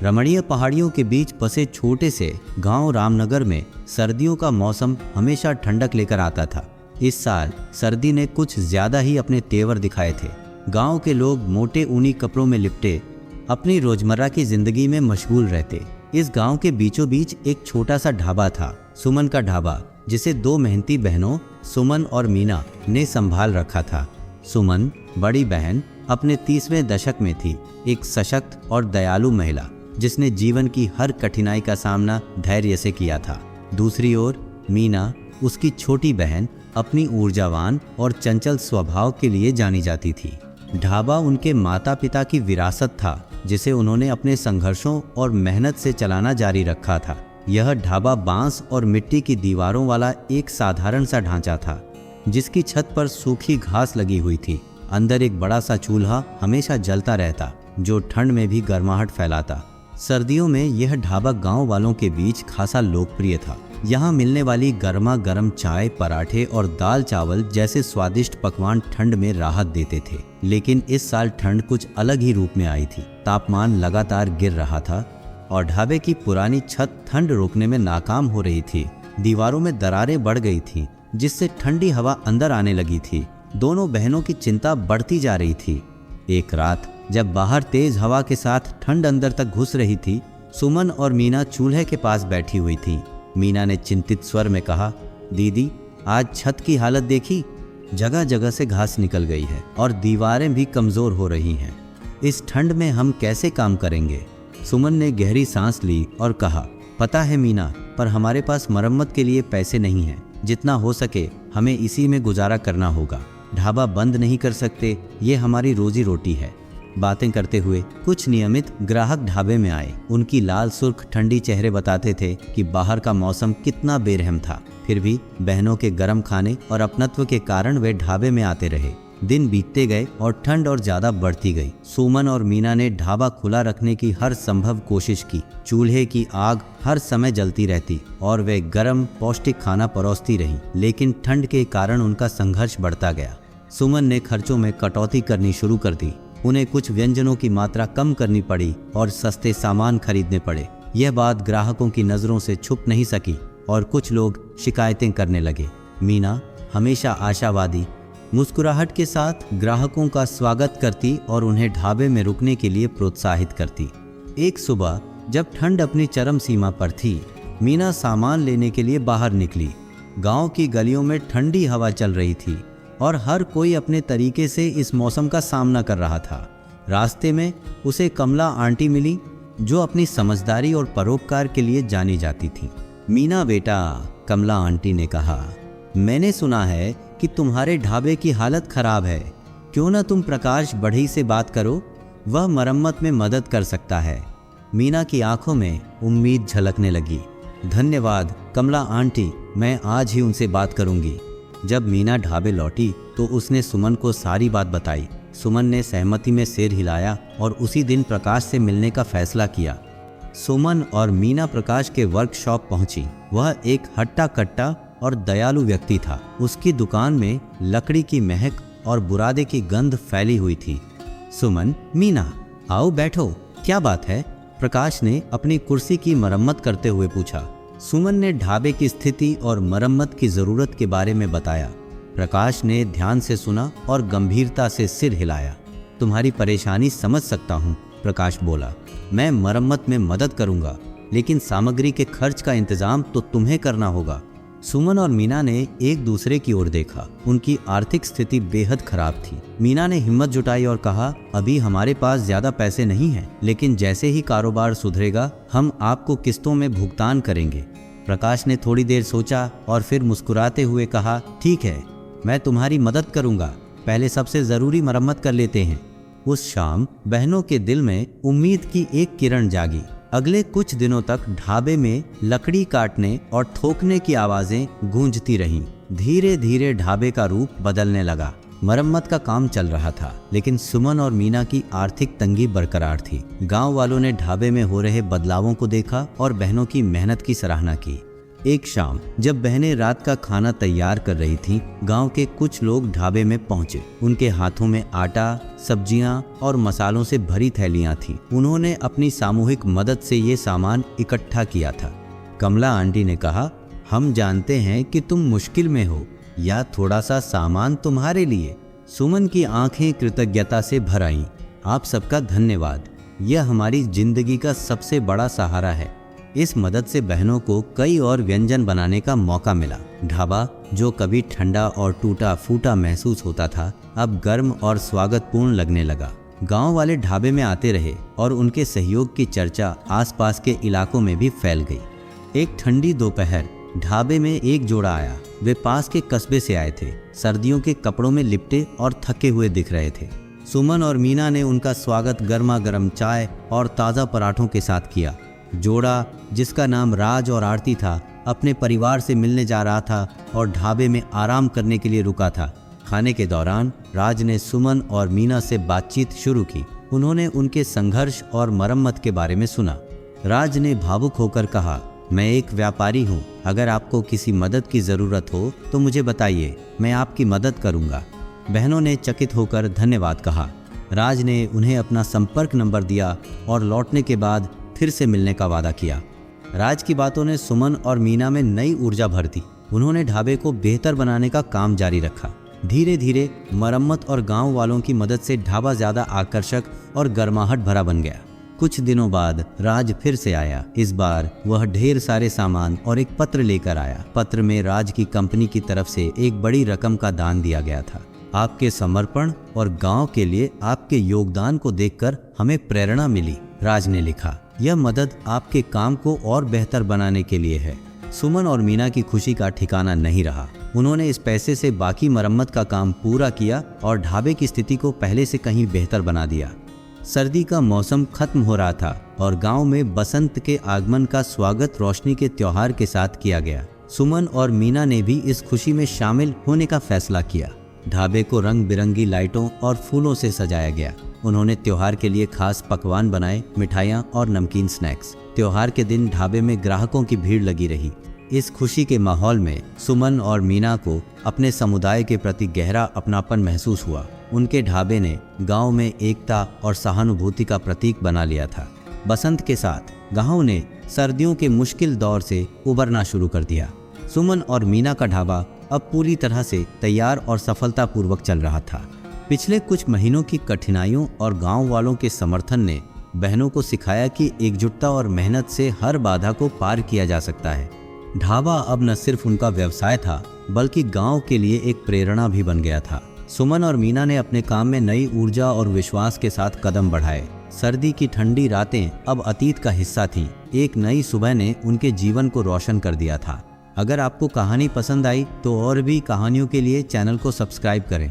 रमणीय पहाड़ियों के बीच बसे छोटे से गांव रामनगर में सर्दियों का मौसम हमेशा ठंडक लेकर आता था। इस साल सर्दी ने कुछ ज्यादा ही अपने तेवर दिखाए थे। गांव के लोग मोटे ऊनी कपड़ों में लिपटे अपनी रोजमर्रा की जिंदगी में मशगूल रहते। इस गांव के बीचों बीच एक छोटा सा ढाबा था, सुमन का ढाबा, जिसे दो मेहनती बहनों सुमन और मीना ने संभाल रखा था। सुमन, बड़ी बहन, अपने 30वें दशक में थी, एक सशक्त और दयालु महिला जिसने जीवन की हर कठिनाई का सामना धैर्य से किया था। दूसरी ओर मीना, उसकी छोटी बहन, अपनी ऊर्जावान और चंचल स्वभाव के लिए जानी जाती थी। ढाबा उनके माता पिता की विरासत था, जिसे उन्होंने अपने संघर्षों और मेहनत से चलाना जारी रखा था। यह ढाबा बांस और मिट्टी की दीवारों वाला एक साधारण सा ढांचा था, जिसकी छत पर सूखी घास लगी हुई थी। अंदर एक बड़ा सा चूल्हा हमेशा जलता रहता, जो ठंड में भी गर्माहट फैलाता। सर्दियों में यह ढाबा गांव वालों के बीच खासा लोकप्रिय था। यहाँ मिलने वाली गर्मा गर्म चाय, पराठे और दाल चावल जैसे स्वादिष्ट पकवान ठंड में राहत देते थे। लेकिन इस साल ठंड कुछ अलग ही रूप में आई थी। तापमान लगातार गिर रहा था और ढाबे की पुरानी छत ठंड रोकने में नाकाम हो रही थी। दीवारों में दरारें बढ़ गई थीं, जिससे ठंडी हवा अंदर आने लगी थी। दोनों बहनों की चिंता बढ़ती जा रही थी। एक रात जब बाहर तेज हवा के साथ ठंड अंदर तक घुस रही थी, सुमन और मीना चूल्हे के पास बैठी हुई थीं। मीना ने चिंतित स्वर में कहा, दीदी, आज छत की हालत देखी? जगह जगह से घास निकल गई है और दीवारें भी कमजोर हो रही हैं। इस ठंड में हम कैसे काम करेंगे? सुमन ने गहरी सांस ली और कहा, पता है मीना, पर हमारे पास मरम्मत के लिए पैसे नहीं हैं। जितना हो सके हमें इसी में गुजारा करना होगा। ढाबा बंद नहीं कर सकते, ये हमारी रोजी रोटी है। बातें करते हुए कुछ नियमित ग्राहक ढाबे में आए। उनकी लाल सुर्ख ठंडी चेहरे बताते थे कि बाहर का मौसम कितना बेरहम था। फिर भी बहनों के गर्म खाने और अपनत्व के कारण वे ढाबे में आते रहे। दिन बीतते गए और ठंड और ज्यादा बढ़ती गई। सुमन और मीना ने ढाबा खुला रखने की हर संभव कोशिश की। चूल्हे की आग हर समय जलती रहती और वे गर्म पौष्टिक खाना परोसती रही। लेकिन ठंड के कारण उनका संघर्ष बढ़ता गया। सुमन ने खर्चों में कटौती करनी शुरू कर दी। उन्हें कुछ व्यंजनों की मात्रा कम करनी पड़ी और सस्ते सामान खरीदने पड़े। यह बात ग्राहकों की नजरों से छुप नहीं सकी और कुछ लोग शिकायतें करने लगे। मीना हमेशा आशावादी, मुस्कुराहट के साथ ग्राहकों का स्वागत करती और उन्हें ढाबे में रुकने के लिए प्रोत्साहित करती। एक सुबह जब ठंड अपनी चरम सीमा पर थी, मीना सामान लेने के लिए बाहर निकली। गांव की गलियों में ठंडी हवा चल रही थी और हर कोई अपने तरीके से इस मौसम का सामना कर रहा था। रास्ते में उसे कमला आंटी मिली, जो अपनी समझदारी और परोपकार के लिए जानी जाती थी। मीना बेटा, कमला आंटी ने कहा, मैंने सुना है कि तुम्हारे ढाबे की हालत खराब है। क्यों ना तुम प्रकाश बढ़ई से बात करो, वह मरम्मत में मदद कर सकता है। मीना की आंखों में उम्मीद झलकने लगी। धन्यवाद कमला आंटी, मैं आज ही उनसे बात करूंगी। जब मीना ढाबे लौटी तो उसने सुमन को सारी बात बताई। सुमन ने सहमति में सिर हिलाया और उसी दिन प्रकाश से मिलने का फैसला किया। सुमन और मीना प्रकाश के वर्कशॉप पहुंची। वह एक हट्टा कट्टा और दयालु व्यक्ति था। उसकी दुकान में लकड़ी की महक और बुरादे की गंध फैली हुई थी। सुमन, मीना, आओ बैठो, क्या बात है? प्रकाश ने अपनी कुर्सी की मरम्मत करते हुए पूछा। सुमन ने ढाबे की स्थिति और मरम्मत की जरूरत के बारे में बताया। प्रकाश ने ध्यान से सुना और गंभीरता से सिर हिलाया। तुम्हारी परेशानी समझ सकता हूँ, प्रकाश बोला। मैं मरम्मत में मदद करूंगा, लेकिन सामग्री के खर्च का इंतजाम तो तुम्हें करना होगा। सुमन और मीना ने एक दूसरे की ओर देखा। उनकी आर्थिक स्थिति बेहद खराब थी। मीना ने हिम्मत जुटाई और कहा, अभी हमारे पास ज्यादा पैसे नहीं हैं, लेकिन जैसे ही कारोबार सुधरेगा हम आपको किस्तों में भुगतान करेंगे। प्रकाश ने थोड़ी देर सोचा और फिर मुस्कुराते हुए कहा, ठीक है, मैं तुम्हारी मदद करूंगा। पहले सबसे जरूरी मरम्मत कर लेते हैं। उस शाम बहनों के दिल में उम्मीद की एक किरण जागी। अगले कुछ दिनों तक ढाबे में लकड़ी काटने और ठोकने की आवाजें गूंजती रहीं। धीरे धीरे ढाबे का रूप बदलने लगा। मरम्मत का काम चल रहा था, लेकिन सुमन और मीना की आर्थिक तंगी बरकरार थी। गांव वालों ने ढाबे में हो रहे बदलावों को देखा और बहनों की मेहनत की सराहना की। एक शाम जब बहनें रात का खाना तैयार कर रही थीं, गांव के कुछ लोग ढाबे में पहुंचे। उनके हाथों में आटा, सब्जियां और मसालों से भरी थैलियां थीं। उन्होंने अपनी सामूहिक मदद से ये सामान इकट्ठा किया था। कमला आंटी ने कहा, हम जानते हैं कि तुम मुश्किल में हो, या थोड़ा सा सामान तुम्हारे लिए। सुमन की आंखें कृतज्ञता से भर आईं। आप सबका धन्यवाद, यह हमारी जिंदगी का सबसे बड़ा सहारा है। इस मदद से बहनों को कई और व्यंजन बनाने का मौका मिला। ढाबा जो कभी ठंडा और टूटा फूटा महसूस होता था, अब गर्म और स्वागतपूर्ण लगने लगा। गांव वाले ढाबे में आते रहे और उनके सहयोग की चर्चा आसपास के इलाकों में भी फैल गई। एक ठंडी दोपहर ढाबे में एक जोड़ा आया। वे पास के कस्बे से आए थे, सर्दियों के कपड़ों में लिपटे और थके हुए दिख रहे थे। सुमन और मीना ने उनका स्वागत गर्मा गर्म चाय और ताज़ा पराठों के साथ किया। जोड़ा, जिसका नाम राज और आरती था, अपने परिवार से मिलने जा रहा था और ढाबे में आराम करने के लिए रुका था। खाने के दौरान राज ने सुमन और मीना से बातचीत शुरू की। उन्होंने उनके संघर्ष और मरम्मत के बारे में सुना। राज ने भावुक होकर कहा, मैं एक व्यापारी हूँ, अगर आपको किसी मदद की ज़रूरत हो तो मुझे बताइए, मैं आपकी मदद करूँगा। बहनों ने चकित होकर धन्यवाद कहा। राज ने उन्हें अपना संपर्क नंबर दिया और लौटने के बाद फिर से मिलने का वादा किया। राज की बातों ने सुमन और मीना में नई ऊर्जा भर दी। उन्होंने ढाबे को बेहतर बनाने का काम जारी रखा। धीरे धीरे मरम्मत और गांव वालों की मदद से ढाबा ज़्यादा आकर्षक और गर्माहट भरा बन गया। कुछ दिनों बाद राज फिर से आया। इस बार वह ढेर सारे सामान और एक पत्र लेकर आया। पत्र में राज की कंपनी की तरफ से एक बड़ी रकम का दान दिया गया था। आपके समर्पण और गांव के लिए आपके योगदान को देखकर हमें प्रेरणा मिली, राज ने लिखा। यह मदद आपके काम को और बेहतर बनाने के लिए है। सुमन और मीना की खुशी का ठिकाना नहीं रहा। उन्होंने इस पैसे से बाकी मरम्मत का काम पूरा किया और ढाबे की स्थिति को पहले से कहीं बेहतर बना दिया। सर्दी का मौसम खत्म हो रहा था और गांव में बसंत के आगमन का स्वागत रोशनी के त्योहार के साथ किया गया। सुमन और मीना ने भी इस खुशी में शामिल होने का फैसला किया। ढाबे को रंग बिरंगी लाइटों और फूलों से सजाया गया। उन्होंने त्योहार के लिए खास पकवान बनाए, मिठाइयाँ और नमकीन स्नैक्स। त्योहार के दिन ढाबे में ग्राहकों की भीड़ लगी रही। इस खुशी के माहौल में सुमन और मीना को अपने समुदाय के प्रति गहरा अपनापन महसूस हुआ। उनके ढाबे ने गांव में एकता और सहानुभूति का प्रतीक बना लिया था। बसंत के साथ गांव ने सर्दियों के मुश्किल दौर से उबरना शुरू कर दिया। सुमन और मीना का ढाबा अब पूरी तरह से तैयार और सफलतापूर्वक चल रहा था। पिछले कुछ महीनों की कठिनाइयों और गांव वालों के समर्थन ने बहनों को सिखाया कि एकजुटता और मेहनत से हर बाधा को पार किया जा सकता है। ढाबा अब न सिर्फ उनका व्यवसाय था, बल्कि गांव के लिए एक प्रेरणा भी बन गया था। सुमन और मीना ने अपने काम में नई ऊर्जा और विश्वास के साथ कदम बढ़ाए। सर्दी की ठंडी रातें अब अतीत का हिस्सा थीं। एक नई सुबह ने उनके जीवन को रोशन कर दिया था। अगर आपको कहानी पसंद आई तो और भी कहानियों के लिए चैनल को सब्सक्राइब करें।